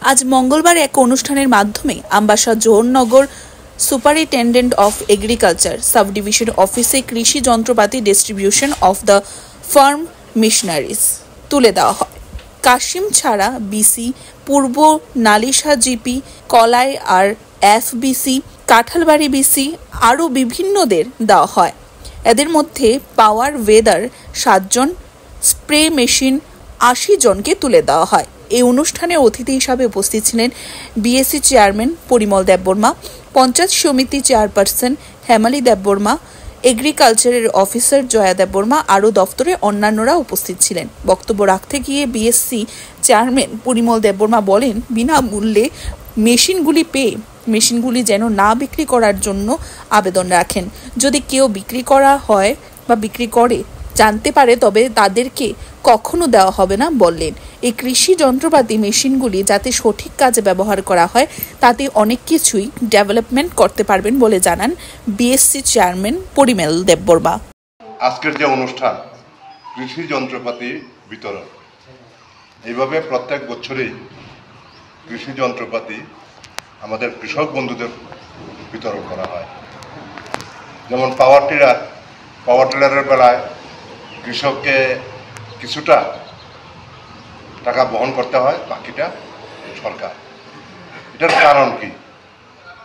আজ মঙ্গলবার এক অনুষ্ঠানের মাধ্যমে Ambassa Joharnagar superintendent of agriculture sub division অফিসে কৃষি যন্ত্রপাতি distribution of the farm machineries তুলে দেওয়া হয়। কাশিম ছাড়া বিসি, পূর্ব নালিশা জিপি, কলাই আর এফবিসি, কাঁঠালবাড়ি বিসি আরও বিভিন্নদের দেওয়া হয়। এদের মধ্যে পাওয়ার ওয়েদার 7 জন, স্প্রে মেশিন 80 জনকে তুলে দেওয়া হয়। এই অনুষ্ঠানে অতিথি হিসাবে উপস্থিত ছিলেন বিএসসি চেয়ারম্যান পরিমল দেববর্মা, পঞ্চায়েত সমিতি চেয়ারপারসন হেমালি দেববর্মা, এগ্রিকালচারের অফিসার জয়া দেববর্মা আরও দপ্তরের অন্যান্যরা উপস্থিত ছিলেন। বক্তব্য রাখতে গিয়ে বিএসসি চেয়ারম্যান পরিমল দেববর্মা বলেন, বিনামূল্যে মেশিনগুলি পেয়ে মেশিনগুলি যেন না বিক্রি করার জন্য আবেদন রাখেন। যদি কেউ বিক্রি করা হয় বা বিক্রি করে জানতে পারে তবে তাদেরকে কখনো দেওয়া হবে না বললেন। এই কৃষি যন্ত্রপাতি মেশিনগুলি যাতে সঠিক কাজে ব্যবহার করা হয় তাতে অনেক কিছুই ডেভেলপমেন্ট করতে পারবেন বলে জানান বিএসসি চেয়ারম্যান পরিমল দেববর্মা। আজকের যে অনুষ্ঠান কৃষি যন্ত্রপাতি বিতরণ, এইভাবে প্রত্যেক বছরেই কৃষি যন্ত্রপাতি আমাদের কৃষক বন্ধুদের বিতরণ করা হয়। যেমন পাওয়ার টিলারের বেলায় কৃষককে কিছুটা টাকা বহন করতে হয়, বাকিটা সরকার। এটার কারণ কি?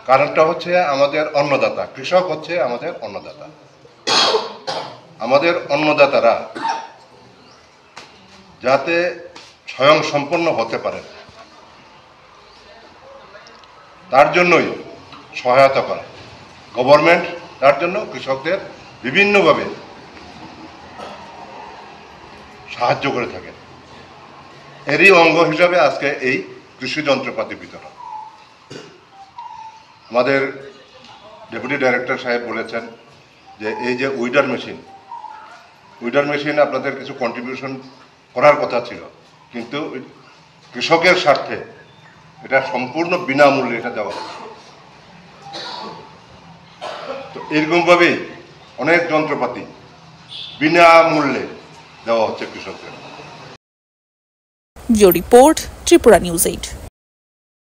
কারণটা হচ্ছে আমাদের অন্নদাতা, কৃষক হচ্ছে আমাদের অন্নদাতা। আমাদের অন্নদাতারা যাতে স্বয়ংসম্পন্ন হতে পারে তার জন্যই সহায়তা করা গভর্নমেন্ট, তার জন্য কৃষকদের বিভিন্নভাবে সাহায্য করে থাকেন। এরই অঙ্গ হিসাবে আজকে এই কৃষি যন্ত্রপাতি বিতরণ। আমাদের ডেপুটি ডাইরেক্টর সাহেব বলেছেন যে এই যে উইডার মেশিন আপনাদের কিছু কন্ট্রিবিউশন করার কথা ছিল, কিন্তু কৃষকের স্বার্থে এটা সম্পূর্ণ বিনামূল্যে এটা দেওয়া হচ্ছে। তো এরকমভাবেই অনেক যন্ত্রপাতি বিনামূল্যে দেওয়া হচ্ছে কৃষকদের। Report Tripura news 8।